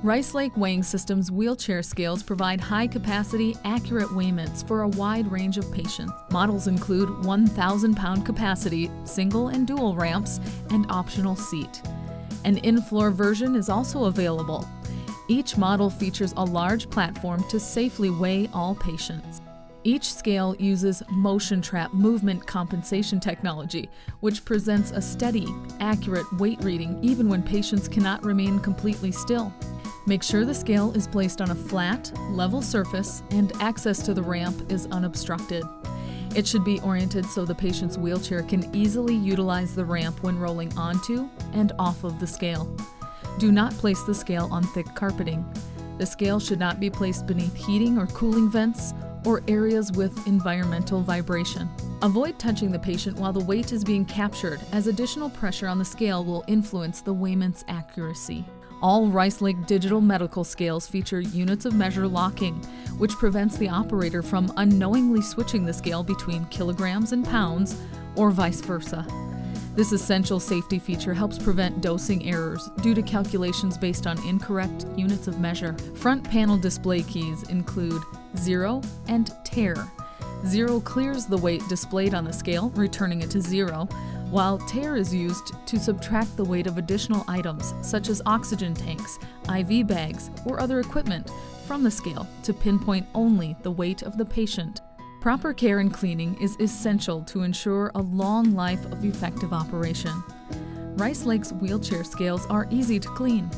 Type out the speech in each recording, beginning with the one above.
Rice Lake Weighing System's wheelchair scales provide high-capacity, accurate weighments for a wide range of patients. Models include 1,000-pound capacity, single and dual ramps, and optional seat. An Infloor version is also available. Each model features a large platform to safely weigh all patients. Each scale uses motion trap movement compensation technology, which presents a steady, accurate weight reading even when patients cannot remain completely still. Make sure the scale is placed on a flat, level surface and access to the ramp is unobstructed. It should be oriented so the patient's wheelchair can easily utilize the ramp when rolling onto and off of the scale. Do not place the scale on thick carpeting. The scale should not be placed beneath heating or cooling vents or areas with environmental vibration. Avoid touching the patient while the weight is being captured, as additional pressure on the scale will influence the weighment's accuracy. All Rice Lake digital medical scales feature units of measure locking, which prevents the operator from unknowingly switching the scale between kilograms and pounds, or vice versa. This essential safety feature helps prevent dosing errors due to calculations based on incorrect units of measure. Front panel display keys include 0 and tare. 0 clears the weight displayed on the scale, returning it to 0, while tare is used to subtract the weight of additional items such as oxygen tanks, IV bags, or other equipment from the scale to pinpoint only the weight of the patient. Proper care and cleaning is essential to ensure a long life of effective operation. Rice Lake's wheelchair scales are easy to clean.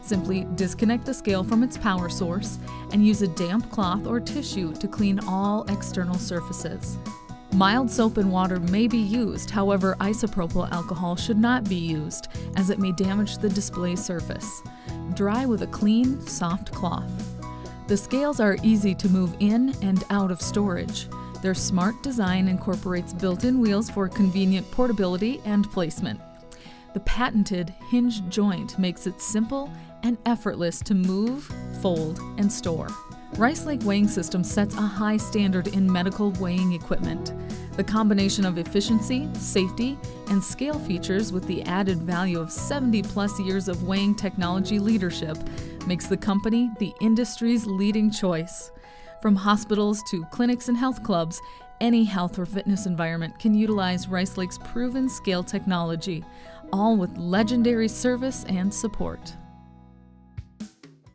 Simply disconnect the scale from its power source and use a damp cloth or tissue to clean all external surfaces. Mild soap and water may be used, however, isopropyl alcohol should not be used as it may damage the display surface. Dry with a clean, soft cloth. The scales are easy to move in and out of storage. Their smart design incorporates built-in wheels for convenient portability and placement. The patented hinge joint makes it simple and effortless to move, fold, and store. Rice Lake Weighing System sets a high standard in medical weighing equipment. The combination of efficiency, safety, and scale features with the added value of 70-plus years of weighing technology leadership makes the company the industry's leading choice. From hospitals to clinics and health clubs, any health or fitness environment can utilize Rice Lake's proven scale technology, all with legendary service and support.